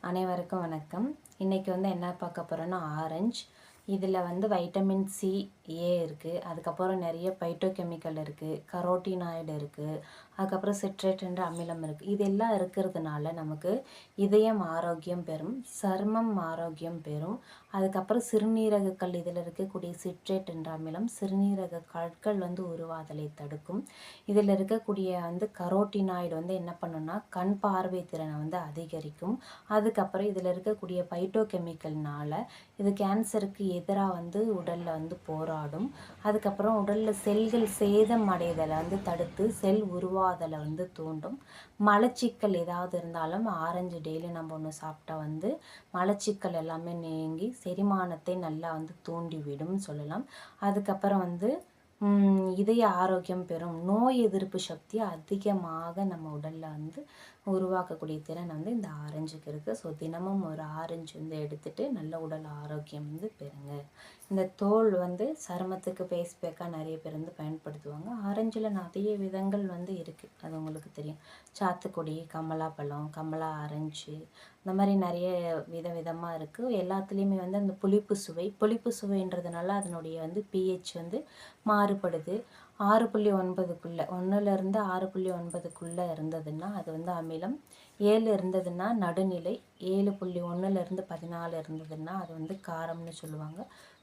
அனைவருக்கும் வணக்கம். இன்றைக்கி என்ன பார்க்க போகிறோன்னா ஆரஞ்சு. இதில் வைட்டமின் சி ஏ இருக்குது. அதுக்கப்புறம் நிறைய பைட்டோகெமிக்கல் இருக்குது, கரோட்டினாய்டு இருக்குது, அதுக்கப்புறம் சிட்ரேட் என்ற அமிலம் இருக்குது. இதெல்லாம் இருக்கிறதுனால நமக்கு இதயம் ஆரோக்கியம் பெறும், சருமம் ஆரோக்கியம் பெறும். அதுக்கப்புறம் சிறுநீரக கல், இதில் இருக்கக்கூடிய சிட்ரேட் என்ற அமிலம் சிறுநீரக கற்கள் உருவாதலை தடுக்கும். இதில் இருக்கக்கூடிய கரோட்டினாய்டு என்ன பண்ணுன்னா கண் பார்வை திறனை அதிகரிக்கும். அதுக்கப்புறம் இதில் இருக்கக்கூடிய பைட்டோகெமிக்கல்னால இது கேன்சருக்கு எதிராக உடலில் போராடும். அதுக்கப்புறம் உடலில் செல்கள் சேதம் அடைதலை தடுத்து செல் உருவாதலை தூண்டும். மலச்சிக்கல் ஏதாவது இருந்தாலும் ஆரஞ்சு டெய்லி நம்ம ஒன்று சாப்பிட்டா மலச்சிக்கல் எல்லாமே நீங்கி செரிமானத்தை நல்லா தூண்டிவிடும் சொல்லலாம். அதுக்கப்புறம் இதய ஆரோக்கியம் பெறும், நோய் எதிர்ப்பு சக்தி அதிகமாக நம்ம உடலில் உருவாக்கக்கூடிய திறன் இந்த ஆரஞ்சுக்கு இருக்குது. ஸோ தினமும் ஒரு ஆரஞ்சு எடுத்துகிட்டு நல்ல உடல் ஆரோக்கியம் பெறுங்க. இந்த தோல் சருமத்துக்கு ஃபேஸ் பேக்காக நிறைய பேர் பயன்படுத்துவாங்க. ஆரஞ்சில் நிறைய விதங்கள் இருக்குது, அது உங்களுக்கு தெரியும். சாத்துக்குடி, கமலாப்பழம், கமலா ஆரஞ்சு, இந்த மாதிரி நிறைய விதமாக இருக்குது. எல்லாத்துலேயுமே அந்த புளிப்பு சுவைன்றதுனால அதனுடைய pH மாறுபடுது. 6.9க்குள்ளே 1லேருந்து 6.9க்குள்ளே இருந்ததுன்னா அது அமிலம், 7 இருந்ததுன்னா நடுநிலை, 7.1லேருந்து 14 இருந்ததுன்னா அது காரம்னு சொல்லுவாங்க.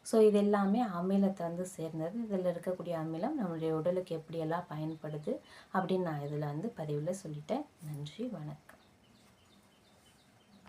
ஸோ இது எல்லாமே அமிலத்தை சேர்ந்தது. இதில் இருக்கக்கூடிய அமிலம் நம்மளுடைய உடலுக்கு எப்படியெல்லாம் பயன்படுது அப்படின்னு நான் இதில் பதிவில் சொல்லிட்டேன். நன்றி, வணக்கம்.